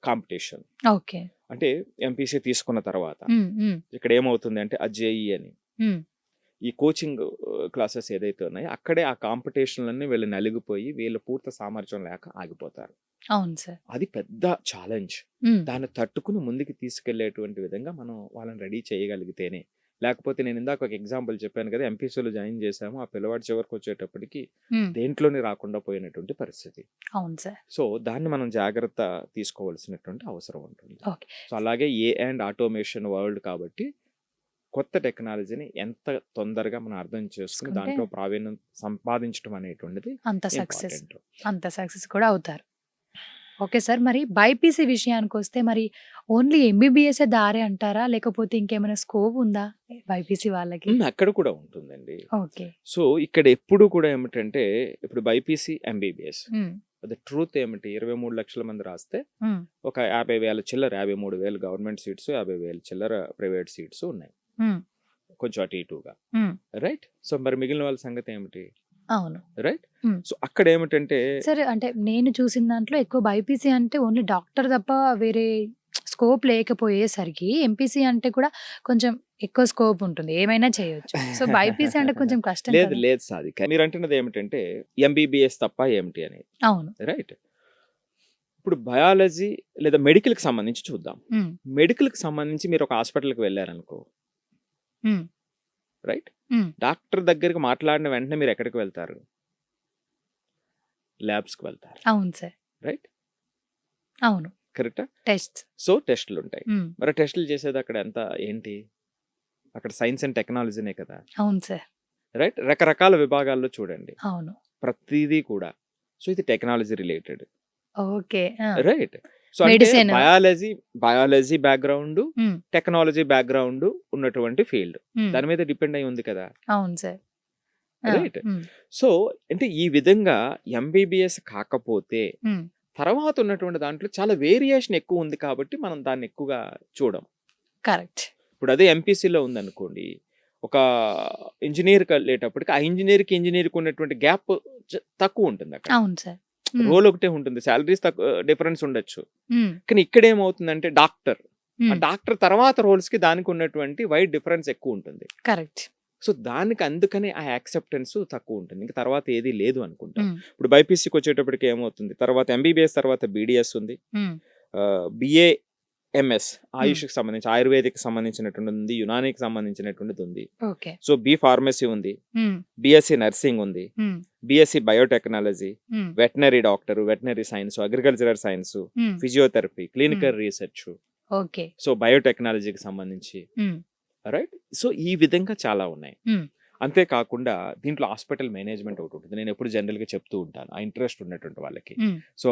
కాంపిటీషన్. ఓకే. అంటే ఎంపీసీ తీసుకున్న తర్వాత ఇక్కడ ఏమవుతుంది అంటే అజేఈ అని ఈ కోచింగ్ క్లాసెస్ ఏదైతే ఉన్నాయో అక్కడే ఆ కాంపిటీషన్లన్నీ వీళ్ళు నలిగిపోయి వీళ్ళు పూర్తి సామర్థ్యం లేక ఆగిపోతారు. అవును సార్. అది పెద్ద ఛాలెంజ్. దాన్ని తట్టుకుని ముందుకు తీసుకెళ్లేటువంటి విధంగా మనం వాళ్ళని రెడీ చేయగలిగితేనే. లేకపోతే నేను ఇందాక ఒక ఎగ్జాంపుల్ చెప్పాను కదా, ఎంపీసీలో జాయిన్ చేసాము, ఆ పిల్లవాడి చివరికి వచ్చేటప్పటికి దేంట్లోనే రాకుండా పోయినటువంటి పరిస్థితి. అవును సార్. సో దాన్ని మనం జాగ్రత్త తీసుకోవాల్సినటువంటి అవసరం ఉంటుంది. సో అలాగే ఏ అండ్ ఆటోమేషన్ వరల్డ్ కాబట్టి కొత్త టెక్నాలజీని ఎంత తొందరగా మనం అర్థం చేసుకుని దాంట్లో ప్రావీణ్యం సంపాదించడం అనేటువంటిది అంత సక్సెస్ కూడా అవుతారు. Okay sir. మరి బైపీసీ విషయానికి వస్తే మరి ఓన్లీ ఎంబీబీఎస్ దారి అంటారా, లేకపోతే ఇంకేమైనా స్కోప్ ఉందా బైపీసీ వాళ్ళకి? అక్కడ కూడా ఉంటుందండి. ఓకే. సో ఇక్కడ ఎప్పుడు కూడా ఏమిటంటే ఇప్పుడు బైపీసీ ఎంబీబీఎస్ అది ట్రూత్ ఏమిటి, 23 లక్షల మంది రాస్తే ఒక 50,000 చిల్లర 53,000 గవర్నమెంట్ సీట్స్, 50,000 చిల్లర ప్రైవేట్ సీట్స్ ఉన్నాయి, కొంచెం అటు ఇటుగా. రైట్? సో మరి మిగిలిన వాళ్ళ సంగతి ఏమిటి? అవును. రైట్. హ్మ్. సో అక్కడ ఏమిటంటే సరే అంటే నేను చూసిన దాంట్లో ఎక్కువ బైపీసీ అంటే ఓన్లీ డాక్టర్ తప్ప వేరే స్కోప్ లేకపోయేసరికి ఎంపీసీ అంటే కూడా కొంచెం ఎక్కువ స్కోప్ ఉంటుంది. ఏమైనా చేయొచ్చు. సో, బైపీసీ అంటే కొంచెం కష్టం లేదు కదా! లేదు సాధిక, మీరు అంటున్నది ఏమిటంటే ఎంబీబీఎస్ తప్ప ఏమిటి అనేది. అవును. రైట్. ఇప్పుడు బయాలజీ లేదా మెడికల్కి సంబంధించి చూద్దాం. హ్మ్. మెడికల్కి సంబంధించి మీరు ఒక హాస్పిటల్కి వెళ్ళారనుకో, హ్మ్. రైట్. హ్మ్. డాక్టర్ దగ్గరికి మాట్లాడిన వెంటనే మీరు ఎక్కడికి వెళ్తారు? ల్యాబ్స్కి వెళ్తారు. అవును సార్. రైట్. అవును. కరెక్టా? టెస్ట్స్. సో టెస్టులు ఉంటాయి. హ్మ్. మరి టెస్టులు చేసేది అక్కడ ఎంత ఏంటి? అక్కడ సైన్స్ అండ్ టెక్నాలజీనే కదా. అవును సార్. రైట్. రకరకాల విభాగాల్లో చూడండి, అవును. ప్రతిదీ కూడా. సో ఇది టెక్నాలజీ రిలేటెడ్. ఓకే. ఆ! రైట్. సో అంటే మెడిసిన్. బయాలజీ బ్యాక్గ్రౌండ్, హ్మ్. టెక్నాలజీ బ్యాక్గ్రౌండ్ ఉన్నటువంటి ఫీల్డ్. హ్మ్. దాని మీద డిపెండ్ అయి ఉంది కదా. అవును సార్. ఆ! రైట్. హ్మ్. సో అంటే ఈ విధంగా ఎంబీబీఎస్ కాకపోతే హ్మ్. తర్వాత ఉన్నటువంటి దాంట్లో చాలా వేరియేషన్ ఎక్కువ ఉంది కాబట్టి మనం దాన్ని ఎక్కువగా చూడం. కరెక్ట్. ఇప్పుడు అదే ఎంపీసీలో ఉందనుకోండి, ఒక ఇంజినీర్కి వెళ్ళేటప్పటికి ఆ ఇంజినీర్కి ఉన్నటువంటి గ్యాప్ తక్కువ ఉంటుంది అక్కడ. అవును సార్. హ్మ్. రోల్ ఒకటే ఉంటుంది, సాలరీస్ తక్కువ డిఫరెన్స్ ఉండొచ్చు. హ్మ్. కానీ ఇక్కడ ఏమవుతుందంటే డాక్టర్, ఆ హ్మ్. డాక్టర్ తర్వాత రోల్స్ కి దానికి ఉన్నటువంటి వైడ్ డిఫరెన్స్ ఎక్కువ ఉంటుంది. కరెక్ట్. సో దానికి అందుకనే ఆ యాక్సెప్టెన్స్ తక్కువ ఉంటుంది. ఇంకా తర్వాత ఏది లేదు అనుకుంటాం. హ్మ్. ఇప్పుడు బైపీసీకి వచ్చేటప్పటికి ఏమవుతుంది, తర్వాత ఎంబీబీఎస్ తర్వాత బీడీఎస్ ఉంది, హ్మ్. బిఏఎంఎస్ హ్మ్. ఆయుష్కి సంబంధించి ఆయుర్వేదిక్ సంబంధించినటువంటి ఉంది, యునానికి సంబంధించినటువంటిది ఉంది. ఓకే. సో బి ఫార్మసీ ఉంది, హ్మ్. బిఎస్సి నర్సింగ్ ఉంది, hmm. BSc biotechnology, hmm. Veterinary doctor, veterinary science, agricultural science, hmm. Physiotherapy, clinical research, okay. So బయోటెక్నాలజీకి సంబంధించి. హ్మ్. రైట్. సో ఈ విధంగా చాలా ఉన్నాయి. హ్మ్. అంతేకాకుండా దీంట్లో హాస్పిటల్ మేనేజ్మెంట్ ఒకటి ఉంటుంది. నేను ఎప్పుడు జనరల్గా చెప్తూ ఉంటాను ఆ ఇంట్రెస్ట్ ఉన్నటువంటి వాళ్ళకి. హ్మ్. సో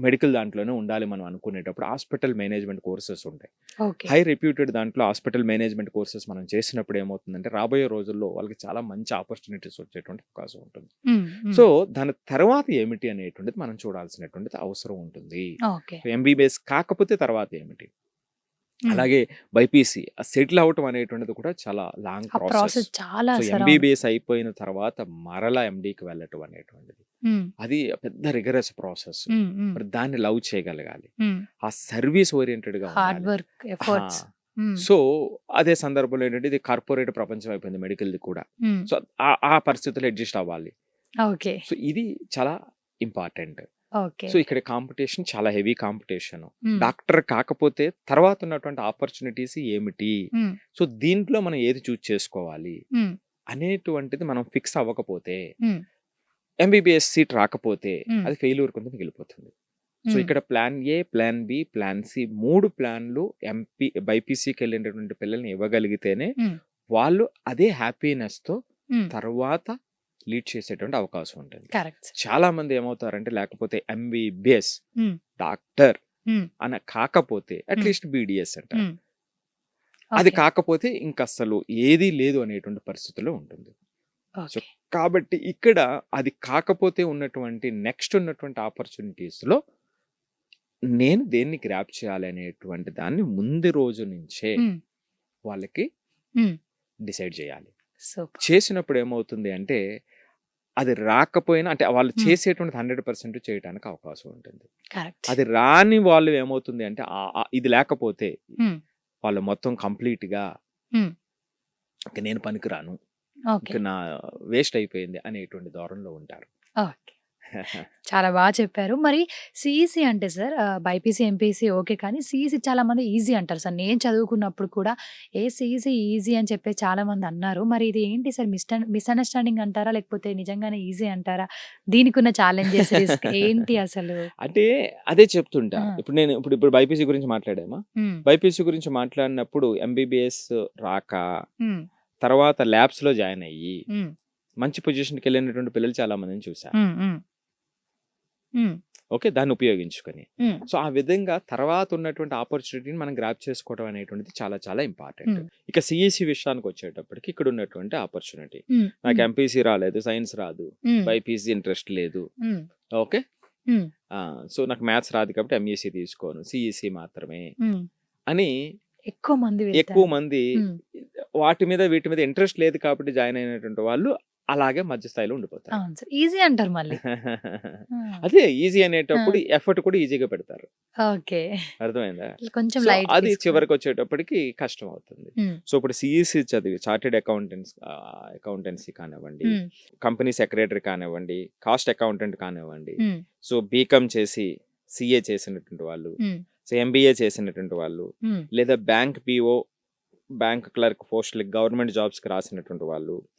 మెడికల్ దాంట్లోనే ఉండాలి మనం అనుకునేటప్పుడు హాస్పిటల్ మేనేజ్మెంట్ కోర్సెస్ ఉంటాయి. ఓకే. హై రెప్యూటెడ్ దాంట్లో హాస్పిటల్ మేనేజ్మెంట్ కోర్సెస్ మనం చేసినప్పుడు ఏమవుతుందంటే రాబోయే రోజుల్లో వాళ్ళకి చాలా మంచి ఆపర్చునిటీస్ వచ్చేటువంటి అవకాశం ఉంటుంది. హ్మ్. హ్మ్. సో దాని తర్వాత ఏమిటి అనేటువంటిది మనం చూడాల్సినటువంటిది అవసరం ఉంటుంది. ఓకే. ఎంబీబీఎస్ కాకపోతే తర్వాత ఏమిటి. హ్మ్. అలాగే బైపీసీ సెటిల్ అవ్వటం అనేటువంటిది కూడా చాలా లాంగ్ ఆ ప్రాసెస్. ప్రాసెస్ చాలా సో సార్. అవును. ఎంబీబీఎస్ అయిపోయిన తర్వాత మరలా ఎండీకి వెళ్ళటం అనేటువంటిది హ్మ్. అది పెద్ద రిగరస్ ప్రాసెస్. హ్మ్. హ్మ్. మరి దాన్ని లవ్ చేయగలగాలి, హ్మ్. ఆ సర్వీస్ ఓరియంటెడ్ గా హార్డ్ ఉండాలి. Work, efforts. హ్మ్. సో అదే సందర్భంలో ఏంటంటే ఇది కార్పొరేట్ ప్రపంచం అయిపోయింది మెడికల్ది కూడా. హ్మ్. సో ఆ పరిస్థితుల్లో అడ్జస్ట్ అవ్వాలి. ఓకే. సో ఇది చాలా ఇంపార్టెంట్. ఓకే. సో ఇక్కడ కాంపిటీషన్ చాలా హెవీ కాంపిటీషన్. హ్మ్. డాక్టర్ కాకపోతే తర్వాత ఉన్నటువంటి ఆపర్చునిటీస్ ఏమిటి, హ్మ్. సో దీంట్లో మనం ఏది చూస్ చేసుకోవాలి హ్మ్. అనేటువంటిది మనం ఫిక్స్ అవ్వకపోతే, హ్మ్. ఎంబీబీఎస్ సీట్ రాకపోతే హ్మ్. అది ఫెయిల్యూర్ కింద మిగిలిపోతుంది. సో హ్మ్. ఇక్కడ plan A, plan B, plan C 3 ప్లాన్లు బైపీసీకి వెళ్ళినటువంటి పిల్లల్ని ఇవ్వగలిగితేనే హ్మ్. వాళ్ళు అదే హ్యాపీనెస్తో హ్మ్. తర్వాత లీడ్ చేసేటువంటి అవకాశం ఉంటుంది. కరెక్ట్. చాలా మంది ఏమవుతారంటే లేకపోతే ఎంబీబీఎస్ హ్మ్. డాక్టర్ హ్మ్. అని కాకపోతే హ్మ్. అట్లీస్ట్ బీడీఎస్ అంటారు. హ్మ్. అది ఓకే. కాకపోతే ఇంకస్సలు ఏదీ లేదు అనేటువంటి పరిస్థితిలో ఉంటుంది. So okay. కాబట్టి ఇక్కడ అది కాకపోతే ఉన్నటువంటి నెక్స్ట్ ఉన్నటువంటి ఆపర్చునిటీస్లో నేను దేన్ని గ్రాప్ చేయాలి అనేటువంటి దాన్ని ముందు రోజు నుంచే హ్మ్. వాళ్ళకి హ్మ్. డిసైడ్ చేయాలి. సూపర్. చేసినప్పుడు ఏమవుతుంది అంటే అది రాకపోయినా అంటే వాళ్ళు హ్మ్. చేసేటువంటి 100% చేయడానికి అవకాశం ఉంటుంది. కరెక్ట్. అది రాని వాళ్ళు ఏమవుతుంది అంటే ఇది లేకపోతే హ్మ్. వాళ్ళు మొత్తం కంప్లీట్‌గా హ్మ్. ఇంక నేను పనికిరాను, ఓకే. ఇంక నా వేస్ట్ అయిపోయింది అనేటువంటి ధోరణిలో ఉంటారు. ఓకే. చాలా బాగా చెప్పారు. మరి సీఈసీ అంటే సార్ బైపీసీ, ఎంపీసీ ఓకే. కానీ సీఈసీ చాలామంది ఈజీ అంటారు సార్. నేను చదువుకున్నప్పుడు కూడా సీఈసీ ఈజీ అని చెప్పి చాలామంది అన్నారు. మరి ఇది ఏంటి సార్ మిస్‌అండర్‌స్టాండింగ్ అంటారా? లేకపోతే నిజంగానే ఈజీ అంటారా? దీనికున్న ఛాలెంజెస్, రిస్క్ ఏంటి అసలు? అంటే అదే చెప్తుంటా. ఆ! ఇప్పుడు బైపీసీ గురించి మాట్లాడామా? హ్మ్. బైపీసీ గురించి మాట్లాడినప్పుడు ఎంబీబీఎస్ రాక హ్మ్. తర్వాత ల్యాబ్స్‌లో జాయిన్ అయ్యి హ్మ్. మంచి పొజిషన్‌కెళ్ళినటువంటి పిల్లలు చాలా మందిని చూసా. హ్మ్. హ్మ్. హ్మ్. ఓకే. దాన్ని ఉపయోగించుకొని. హ్మ్. సో, ఆ విధంగా తర్వాత ఉన్నటువంటి ఆపర్చునిటీని మనం గ్రాబ్ చేసుకోవడం అనేటువంటిది చాలా చాలా ఇంపార్టెంట్. హ్మ్. ఇక సీఈసీ విషయానికొచ్చేటప్పటికి ఇక్కడ ఉన్నటువంటి ఆపర్చునిటీ. హ్మ్. నాకు హ్మ్. ఎంపీసీ రాలేదు, సైన్స్ రాదు, హ్మ్. బైపీసీ ఇంట్రెస్ట్ లేదు. హ్మ్. ఓకే. హ్మ్. సో, నాకు మ్యాథ్స్ రాదు కాబట్టి ఎంఈసీ తీసుకోను, సీఈసీ మాత్రమే హ్మ్. అని ఎక్కువ మంది ఎక్కువ వెళ్తారు. మంది హ్మ్. వీటి మీద ఇంట్రెస్ట్ లేదు కాబట్టి జాయిన్ అయినటువంటి వాళ్ళు అలాగే మధ్య స్థాయిలో ఉండిపోతారు. అవును సార్. ఈజీ అంటారు మళ్ళీ. ఆ! అదే ఈజీ ఆ! అనేటప్పుడు ఎఫర్ట్ కూడా ఈజీగా పెడతారు. ఓకే. అర్థమైందా? కొంచెం సో, లైట్ అది తీసుకున్నారు. చివరికొచ్చేటప్పటికి కష్టం అవుతుంది. హ్మ్. సో, ఇప్పుడు సీఈసీ చదివి చార్టర్డ్ అకౌంటెన్సీ కానివ్వండి, హ్మ్. కంపెనీ సెక్రటరీ కానివ్వండి, కాస్ట్ అకౌంటెంట్ కానివ్వండి, హ్మ్. సో బీకామ్ చేసి సీఏ చేసినటువంటి వాళ్ళు, హ్మ్. సో ఎంబీఏ చేసినటువంటి వాళ్ళు, హ్మ్. లేదా బ్యాంక్ పీఓ, బ్యాంక్ క్లర్క్ పోస్టులకి గవర్నమెంట్ జాబ్స్‌కి రాసినటువంటి వాళ్ళు, హ్మ్.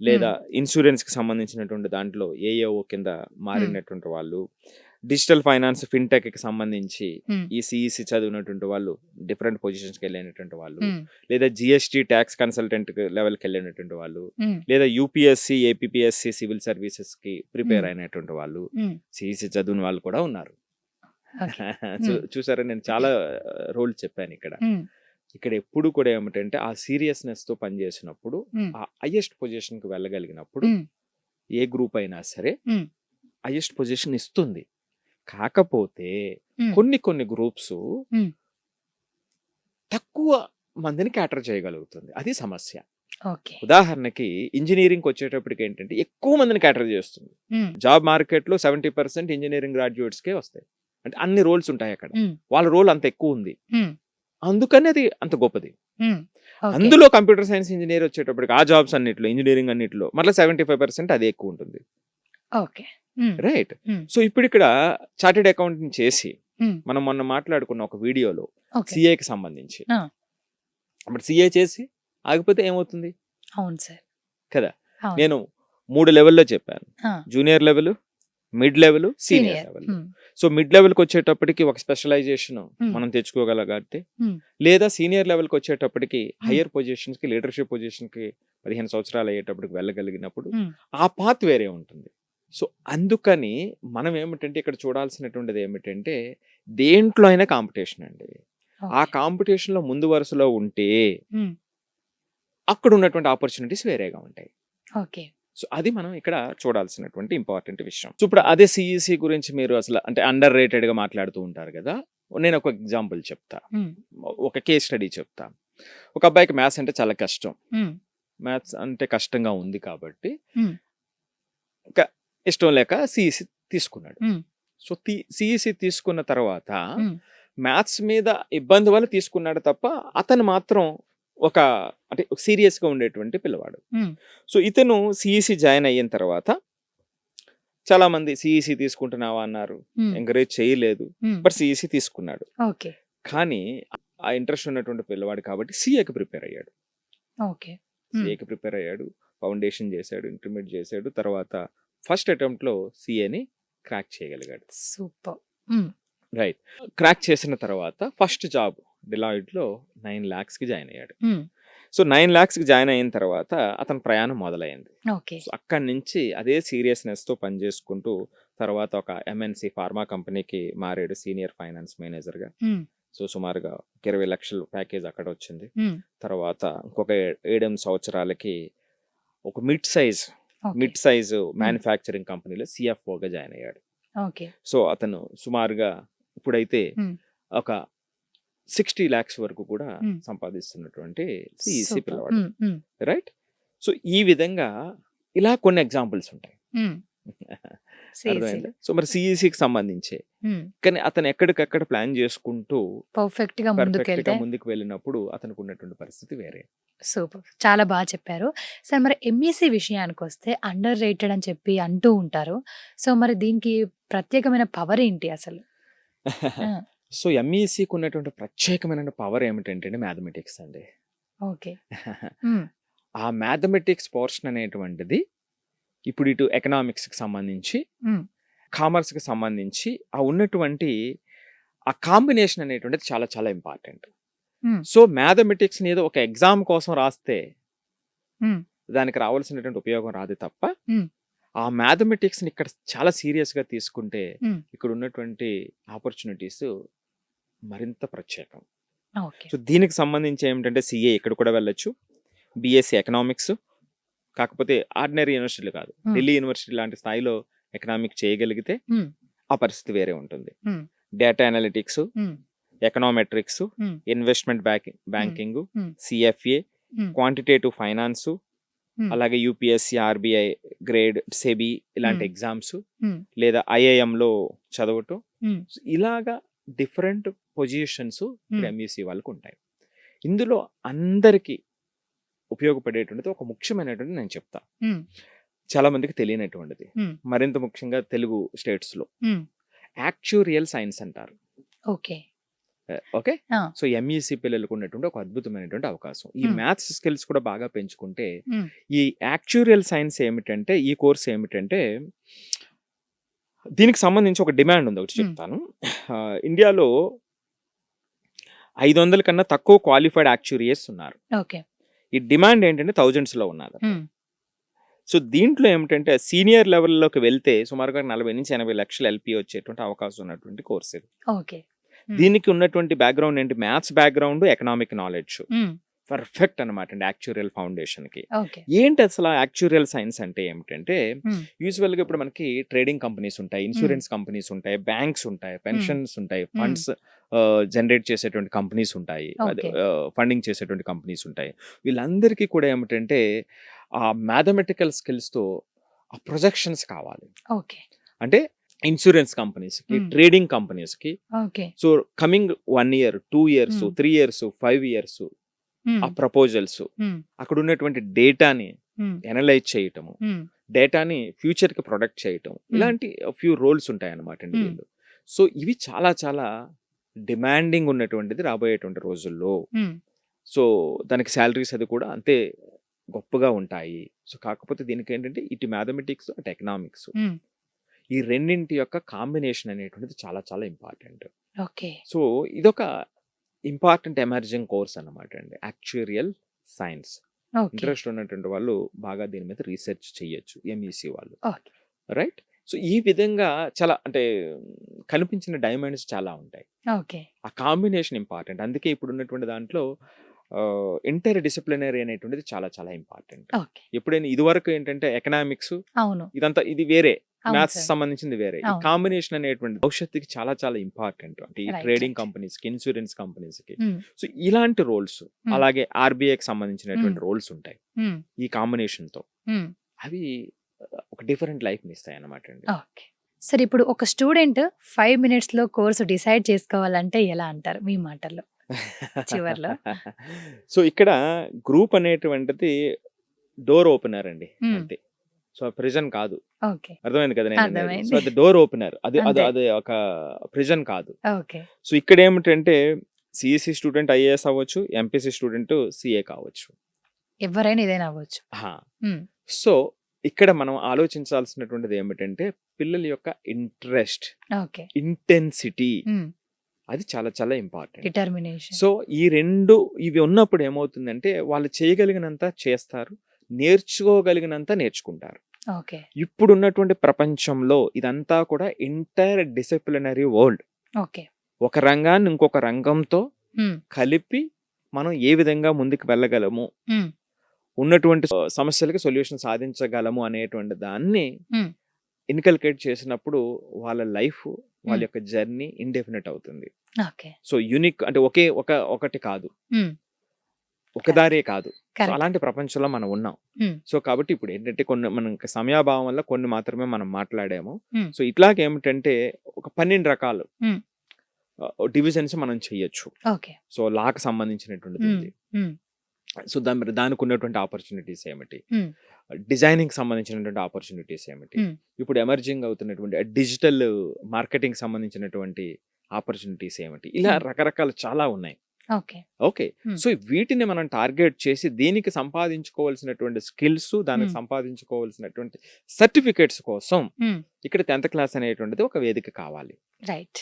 లేదా ఇన్సూరెన్స్‌కి సంబంధించినటువంటి దాంట్లో ఏఏఓ కింద హ్మ్. మారినటువంటి వాళ్ళు, డిజిటల్ ఫైనాన్స్, ఫిన్‌టెక్‌కి సంబంధించి హ్మ్. ఈ సీఈసీ చదివినటువంటి వాళ్ళు డిఫరెంట్ పొజిషన్స్‌కి వెళ్ళినటువంటి వాళ్ళు, హ్మ్. లేదా జీఎస్టీ ట్యాక్స్ కన్సల్టెంట్ లెవెల్‌కి వెళ్ళినటువంటి వాళ్ళు, హ్మ్. లేదా యూపీఎస్సీ, ఏపీపీఎస్సీ సివిల్ సర్వీసెస్‌కి ప్రిపేర్ హ్మ్. అయినటువంటి వాళ్ళు, హ్మ్. సీఈసీ చదివిన వాళ్ళు కూడా ఉన్నారు. ఓకే. హ్మ్. చూసారా, నేను చాలా రోల్ చెప్పాను ఇక్కడ. హ్మ్. ఇక్కడ ఎప్పుడు కూడా ఏమిటంటే ఆ సీరియస్‌నెస్‌తో పనిచేసినప్పుడు, హ్మ్. ఆ హైయెస్ట్ పొజిషన్‌కి వెళ్ళగలిగినప్పుడు హ్మ్. ఏ గ్రూప్ అయినా సరే హ్మ్. హైయెస్ట్ పొజిషన్ ఇస్తుంది. కాకపోతే హ్మ్. కొన్ని గ్రూప్స్ హ్మ్. తక్కువ మందిని క్యాటర్ చేయగలుగుతుంది. అది సమస్య. ఓకే. ఉదాహరణకి ఇంజినీరింగ్‌కి వచ్చేటప్పటికి ఏంటంటే ఎక్కువ మందిని క్యాటర్ చేస్తుంది. హ్మ్. జాబ్ మార్కెట్‌లో 70% ఇంజినీరింగ్ గ్రాడ్యుయేట్స్‌కే వస్తాయి. అంటే అన్ని రోల్స్ ఉంటాయి అక్కడ. హ్మ్. వాళ్ళ రోల్ అంత ఎక్కువ ఉంది. హ్మ్. అందుకని అది అంత గొప్పది. హ్మ్. ఓకే. అందులో కంప్యూటర్ సైన్స్ ఇంజినీర్ వచ్చేటప్పటికి ఆ జాబ్స్ అన్నిట్లో, ఇంజినీరింగ్ అన్నిట్లో మరలా 75% అదే ఎక్కువ ఉంటుంది. ఓకే. హ్మ్. రైట్. హ్మ్. సో ఇప్పుడిక్కడ చార్టర్డ్ అకౌంటెంట్ చేసి హ్మ్. మనం మొన్న మాట్లాడుకున్న ఒక వీడియోలో ఓకే. సీఏకి సంబంధించి, ఆ! ఇప్పుడు సీఏ చేసి ఆగిపోతే ఏమవుతుంది అవును సార్. కదా? అవును. నేను 3 లెవెల్‌లో చెప్పాను. ఆ! Junior level, mid level, senior senior. Level. హ్మ్. సో మిడ్ లెవెల్‌కి వచ్చేటప్పటికి ఒక స్పెషలైజేషన్ హ్మ్. మనం తెచ్చుకోగలగాలి. హ్మ్. లేదా సీనియర్ లెవెల్‌కి వచ్చేటప్పటికి హ్మ్. హైయర్ పొజిషన్స్‌కి, లీడర్‌షిప్ పొజిషన్‌కి 15 సంవత్సరాలు అయ్యేటప్పటికి వెళ్ళగలిగినప్పుడు హ్మ్. ఆ పాత్ వేరే ఉంటుంది. సో అందుకని మనం ఏమిటంటే ఇక్కడ చూడాల్సినటువంటిది ఏమిటంటే దేంట్లో అయినా కాంపిటీషన్ అండి. ఆ ఓకే. కాంపిటీషన్‌లో ముందు వరుసలో ఉంటే హ్మ్. అక్కడ ఉన్నటువంటి ఆపర్చునిటీస్ వేరేగా ఉంటాయి. ఓకే. సో అది మనం ఇక్కడ చూడాల్సినటువంటి ఇంపార్టెంట్ విషయం. సో ఇప్పుడు అదే సీఈసీ గురించి మీరు అసలు అంటే అండర్ రేటెడ్‌గా మాట్లాడుతూ ఉంటారు కదా! నేను ఒక ఎగ్జాంపుల్ చెప్తా. హ్మ్. ఒక కేస్ స్టడీ చెప్తా. ఒక అబ్బాయికి మ్యాథ్స్ అంటే చాలా కష్టం. హ్మ్. మ్యాథ్స్ అంటే కష్టంగా ఉంది కాబట్టి హ్మ్. ఇంకా ఇష్టం లేక సీఈసీ తీసుకున్నాడు. హ్మ్. సో సీఈసీ తీసుకున్న తర్వాత హ్మ్. మ్యాథ్స్ మీద ఇబ్బంది వల్ల తీసుకున్నాడు తప్ప అతను మాత్రం ఒక అంటే సీరియస్‌గా ఉండేటువంటి పిల్లవాడు. హ్మ్. సో ఇతను సీఈసీ జాయిన్ అయిన తర్వాత చాలామంది సీఈసీ తీసుకుంటున్నావా అన్నారు. హ్మ్. ఎంకరేజ్ చేయలేదు. హ్మ్. బట్ సీఈసీ తీసుకున్నాడు. ఓకే. కానీ ఆ ఇంట్రెస్ట్ ఉన్నటువంటి పిల్లవాడు కాబట్టి సీఏకి ప్రిపేర్ అయ్యాడు. ఓకే. హ్మ్. సీఏకి ప్రిపేర్ అయ్యాడు. ఫౌండేషన్ చేశాడు, ఇంటర్మీడియేట్ చేశాడు. తర్వాత ఫస్ట్ అటెంప్ట్‌లో సీఏని క్రాక్ చేయగలిగాడు. సూపర్. హ్మ్. రైట్. క్రాక్ చేసిన తర్వాత ఫస్ట్ జాబ్ డిలాయిట్‌లో 9,00,000కి జాయిన్ అయ్యాడు. హ్మ్. సో 9,00,000కి జాయిన్ అయిన తర్వాత అతని ప్రయాణం మొదలైంది. ఓకే. సో అక్కడి నుంచి అదే సీరియస్‌నెస్‌తో పనిచేసుకుంటూ తర్వాత ఒక ఎంఎన్‌సి ఫార్మా కంపెనీకి మారాడు సీనియర్ ఫైనాన్స్ మేనేజర్‌గా. హ్మ్. సో సుమారుగా 20,00,000 ప్యాకేజ్ అక్కడ వచ్చింది. హ్మ్. తర్వాత ఇంకొక 7 సంవత్సరాలకి ఒక ఓకే. మిడ్ సైజ్ మ్యానుఫ్యాక్చరింగ్ కంపెనీలో సీఎఫ్ఓగా జాయిన్ అయ్యాడు. ఓకే. సో అతను సుమారుగా ఇప్పుడైతే హ్మ్. ఒక 60 లాక్స్ వరకు కూడా హ్మ్. సంపాదిస్తున్నటువంటి సీఈసీ సూపర్. పిల్లవాడు. హ్మ్. హ్మ్. రైట్. సో ఈ విధంగా ఇలా కొన్ని ఎగ్జాంపుల్స్ ఉంటాయి. హ్మ్. సీసీ. అర్థమైందా? సో మరి సీఈసీకి సంబంధించే. హ్మ్. కానీ అతను ఎక్కడికక్కడ ప్లాన్ చేసుకుంటూ పర్ఫెక్ట్‌గా పర్ఫెక్ట్‌గా ముందుకెళ్తే ముందుకు వెళ్ళినప్పుడు అతనికి ఉన్నటువంటి పరిస్థితి వేరే. సూపర్. చాలా బా చెప్పారు. సార్ మరి ఎంఈసీ విషయానికొస్తే అండర్ రేటెడ్ అని చెప్పి అంటూ ఉంటారు. సో మరి దీనికి ప్రత్యేకమైన పవర్ ఏంటి అసలు? ఆ! సో ఎంఈసీకి ఉన్నటువంటి ప్రత్యేకమైన పవర్ ఏమిటంటే మ్యాథమెటిక్స్ అండి. ఓకే. హ్మ్. ఆ మ్యాథమెటిక్స్ పోర్షన్ అనేటువంటిది ఇప్పుడు ఇటు ఎకనామిక్స్‌కి సంబంధించి, హ్మ్. కామర్స్‌కి సంబంధించి ఆ ఉన్నటువంటి ఆ కాంబినేషన్ అనేటువంటిది చాలా చాలా ఇంపార్టెంట్. హ్మ్. సో మ్యాథమెటిక్స్‌ని ఏదో ఒక ఎగ్జామ్ కోసం రాస్తే హ్మ్. దానికి రావాల్సినటువంటి ఉపయోగం రాదు తప్ప, హ్మ్. ఆ మ్యాథమెటిక్స్‌ని ఇక్కడ చాలా సీరియస్‌గా తీసుకుంటే హ్మ్. ఇక్కడ ఉన్నటువంటి ఆపర్చునిటీస్ మరింత ప్రత్యేకం. ఓకే. సో దీనికి సంబంధించి ఏమిటంటే సీఏ ఇక్కడ కూడా వెళ్ళొచ్చు. బీఎస్సీ ఎకనామిక్స్, కాకపోతే ఆర్డినరీ యూనివర్సిటీలు కాదు. హ్మ్. ఢిల్లీ యూనివర్సిటీ లాంటి స్థాయిలో ఎకనామిక్ చేయగలిగితే హ్మ్. ఆ పరిస్థితి వేరే ఉంటుంది. హ్మ్. డేటా అనలిటిక్స్, హ్మ్. ఎకనామెట్రిక్స్, హ్మ్. ఇన్వెస్ట్మెంట్ హ్మ్. బ్యాంకింగ్, హ్మ్. సిఎఫ్ఏ, హ్మ్. క్వాంటిటేటివ్ ఫైనాన్సు, అలాగే యూపీఎస్సీ, ఆర్బీఐ, గ్రేడ్, సెబీ ఇలాంటి మ్మ్. ఎగ్జామ్స్, మ్మ్. లేదా ఐఐఎంలో చదవటం. మ్మ్. So, ఇలాగా డిఫరెంట్ పొజిషన్స్ మ్మ్. ఎంఈసీ వాళ్ళకు ఉంటాయి. ఇందులో అందరికీ ఉపయోగపడేటువంటిది ఒక ముఖ్యమైనటువంటి నేను చెప్తా, మ్మ్. చాలా మందికి తెలియనటువంటిది, మ్మ్. మరింత ముఖ్యంగా తెలుగు స్టేట్స్ లో మ్మ్. యాక్చురియల్ సైన్స్ అంటారు. ఓకే. ఓకే. ఆ. సో ఎంఈసీ పిల్లలకు ఉన్నటువంటి ఒక అద్భుతమైనటువంటి అవకాశం. ఈ మ్మ్. మ్యాథ్స్ స్కిల్స్ కూడా బాగా పెంచుకుంటే మ్మ్. ఈ యాక్చురియల్ సైన్స్ ఏమిటంటే, ఈ కోర్స్ ఏమిటంటే, దీనికి సంబంధించి ఒక డిమాండ్ ఉంది, ఒకటి మ్మ్. చెప్తాను. ఇండియాలో 500 కన్నా తక్కువ క్వాలిఫైడ్ యాక్చురియస్ ఉన్నారు. ఓకే. ఈ డిమాండ్ ఏంటంటే థౌజండ్స్ లో ఉన్నారు. మ్మ్. సో దీంట్లో ఏమిటంటే సీనియర్ లెవెల్లోకి వెళ్తే సుమారుగా 40 నుంచి 80 లక్షల ఎల్పి వచ్చేటువంటి అవకాశం ఉన్నటువంటి కోర్స్ ఇది. ఓకే. మ్మ్. దీనికి ఉన్నటువంటి బ్యాక్గ్రౌండ్ ఏంటి? మ్యాథ్స్ బ్యాక్గ్రౌండ్, ఎకనామిక్ నాలెడ్జ్ మ్మ్. పర్ఫెక్ట్ అనమాట అండి యాక్చురియల్ ఫౌండేషన్ కి. ఓకే. ఏంటి అసలు యాక్చురియల్ సైన్స్ అంటే ఏమిటంటే, మ్మ్. యూజువల్ గా ఇప్పుడు మనకి ట్రేడింగ్ కంపెనీస్ ఉంటాయి, ఇన్సూరెన్స్ కంపెనీస్ ఉంటాయి, బ్యాంక్స్ ఉంటాయి, పెన్షన్స్ ఉంటాయి, మ్మ్. ఫండ్స్ జనరేట్ చేసేటువంటి కంపెనీస్ ఉంటాయి, అదే ఓకే. ఫండింగ్ చేసేటువంటి కంపెనీస్ ఉంటాయి. వీళ్ళందరికీ కూడా ఏమిటంటే ఆ మ్యాథమెటికల్ స్కిల్స్ తో ఆ ప్రొజెక్షన్స్ కావాలి. ఓకే. అంటే ఇన్సూరెన్స్ కంపెనీస్ కి, మ్మ్. ట్రేడింగ్ కంపెనీస్ కి, okay. So coming 1 year, 2 years, మ్మ్. 3 years, 5 years మ్మ్. ఆ ప్రపోజల్స్, మ్మ్. అక్కడ ఉన్నటువంటి డేటాని మ్మ్. ఎనలైజ్ చేయటము, మ్మ్. డేటాని ఫ్యూచర్ కి ప్రొడక్ట్ చేయటం, మ్మ్. ఇలాంటి ఫ్యూ రోల్స్ ఉంటాయి అన్నమాట అండి మ్మ్. వీళ్ళు. సో ఇవి చాలా చాలా డిమాండింగ్ ఉన్నటువంటిది రాబోయేటువంటి రోజుల్లో. మ్మ్. సో దానికి శాలరీస్ అది కూడా అంతే గొప్పగా ఉంటాయి. సో కాకపోతే దీనికి ఏంటంటే ఇటు మ్యాథమెటిక్స్, అటు ఎకనామిక్స్, మ్మ్. ఈ రెండింటి యొక్క కాంబినేషన్ అనేటువంటిది చాలా చాలా ఇంపార్టెంట్. ఓకే. సో ఇదొక ఇంపార్టెంట్ ఎమర్జింగ్ కోర్స్ అన్నమాట అండి, యాక్చురియల్ సైన్స్. ఓకే. ఇంట్రెస్ట్ ఉన్నటువంటి వాళ్ళు బాగా దీని మీద రీసెర్చ్ చేయొచ్చు, ఎంఈసీ వాళ్ళు. ఓకే. రైట్. సో ఈ విధంగా చాలా అంటే కనిపించిన డైమండ్స్ చాలా ఉంటాయి. ఓకే. ఆ కాంబినేషన్ ఇంపార్టెంట్. అందుకే ఇప్పుడు ఉన్నటువంటి దాంట్లో ఇంటర్ డిసిప్లినరీ అనేటువంటిది చాలా చాలా ఇంపార్టెంట్. ఓకే. ఎప్పుడైనా ఇదివరకు ఏంటంటే ఎకనామిక్స్ అవును. ఇదంతా ఇది వేరే, అవును మ్యాథ్స్ సార్. సంబంధించింది వేరే. ఈ అవును. కాంబినేషన్ అనేటువంటి భవిష్యత్తుకి చాలా చాలా ఇంపార్టెంట్. అంటే ఈ రైట్. Trading right. కంపెనీస్ కి, ఇన్సూరెన్స్ కంపెనీస్ కి, మ్మ్. సో ఇలాంటి రోల్స్, మ్మ్. అలాగే ఆర్బీఐకి మ్మ్. సంబంధించినటువంటి రోల్స్ ఉంటాయి మ్మ్. ఈ కాంబినేషన్ తో. మ్మ్. అవి ఒక డిఫరెంట్ లైఫ్ ని ఇస్తాయి అన్నమాట అండి. ఓకే. సరే, ఇప్పుడు ఒక స్టూడెంట్ 5 minutes లో కోర్సు డిసైడ్ చేసుకోవాలంటే ఎలా అంటారు మీ మాటల్లో చివర్లో? సో ఇక్కడ గ్రూప్ అనేటువంటిది డోర్ ఓపెనర్ అండి, మ్మ్. అంతే. సో ప్రిజన్ కాదు. ఓకే. అర్థమైంది కదా నేను అనేది? సో అర్థమైంది. అది డోర్ ఓపెనర్, అది అది అంతే. అది ఒక ప్రిజన్ కాదు. ఓకే. సో ఇక్కడ ఏమిటంటే సిఎస్సి స్టూడెంట్ ఐఏఎస్ అవ్వచ్చు, ఎంపీసీ స్టూడెంట్ సిఏ కావచ్చు. ఎవరైనా ఇదేనా అవ్వచ్చు. హా. మ్మ్. సో ఇక్కడ మనం ఆలోచించాల్సినటువంటిది ఏమిటంటే పిల్లల యొక్క ఇంట్రెస్ట్, ఓకే. ఇంటెన్సిటీ, మ్మ్. అది చాలా చాలా ఇంపార్టెంట్. డిటర్మినేషన్. సో ఈ రెండు ఇవి ఉన్నప్పుడు ఏమవుతుందంటే వాళ్ళు చేయగలిగినంత చేస్తారు, నేర్చుకోగలిగినంత నేర్చుకుంటారు. ఓకే. ఇప్పుడు ఉన్నటువంటి ప్రపంచంలో ఇదంతా కూడా ఇంటర్ డిసిప్లినరీ వరల్డ్. ఓకే. ఒక రంగాన్ని ఇంకొక రంగంతో మ్మ్. కలిపి మనం ఏ విధంగా ముందుకు వెళ్ళగలము, మ్మ్. ఉన్నటువంటి సమస్యలకి సొల్యూషన్ సాధించగలము అనేటువంటి దాన్ని మ్మ్. ఇన్కల్కేట్ చేసినప్పుడు వాళ్ళ లైఫ్, వాళ్ళ మ్మ్. యొక్క జర్నీ ఇండెఫినెట్ అవుతుంది. ఓకే. సో యూనిక్ అంటే ఒకటి కాదు, మ్మ్. ఒక కరెక్ట్. దారే కాదు. So correct. అలాంటి ప్రపంచంలో మనం ఉన్నాం. మ్మ్. సో కాబట్టి ఇప్పుడు ఏంటంటే కొన్ని మనకి సమయాభావం వల్ల కొన్ని మాత్రమే మనం మాట్లాడాము. మ్మ్. సో ఇట్లాగేమిటంటే ఒక 12 రకాలు మ్మ్. డివిజన్స్ మనం చెయ్యొచ్చు. ఓకే. సో లాకి సంబంధించినటువంటిది మ్మ్. ఉంది. మ్మ్. సో దానికి ఉన్నటువంటి ఆపర్చునిటీస్ ఏమిటి, మ్మ్. డిజైనింగ్ సంబంధించినటువంటి ఆపర్చునిటీస్ ఏమిటి, మ్మ్. ఇప్పుడు ఎమర్జింగ్ అవుతున్నటువంటి డిజిటల్ మార్కెటింగ్ సంబంధించినటువంటి ఆపర్చునిటీస్ ఏమిటి, ఇలా మ్మ్. రకరకాల చాలా ఉన్నాయి. ఓకే. ఓకే. మ్మ్. సో వీటిని మనం టార్గెట్ చేసి దీనికి సంపాదించుకోవాల్సినటువంటి స్కిల్స్, దానికి మ్మ్. సంపాదించుకోవాల్సినటువంటి సర్టిఫికేట్స్ కోసం మ్మ్. ఇక్కడ 10th క్లాస్ అనేటువంటిది ఒక వేదిక కావాలి. రైట్.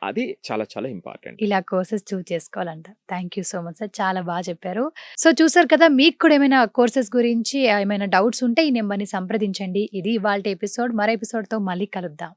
అది చాలా చాలా ఇంపార్టెంట్. ఇలా కోర్సెస్ చూస్ చేసుకోవాలంట. Thank you so much sir, చాలా బాగా చెప్పారు. సో చూసారు కదా, మీకు కూడా ఏమైనా కోర్సెస్ గురించి ఏమైనా డౌట్స్ ఉంటే ఈ నెంబర్ని సంప్రదించండి. ఇది ఇవాల్టి ఎపిసోడ్. మరో ఎపిసోడ్తో మళ్ళీ కలుద్దాం.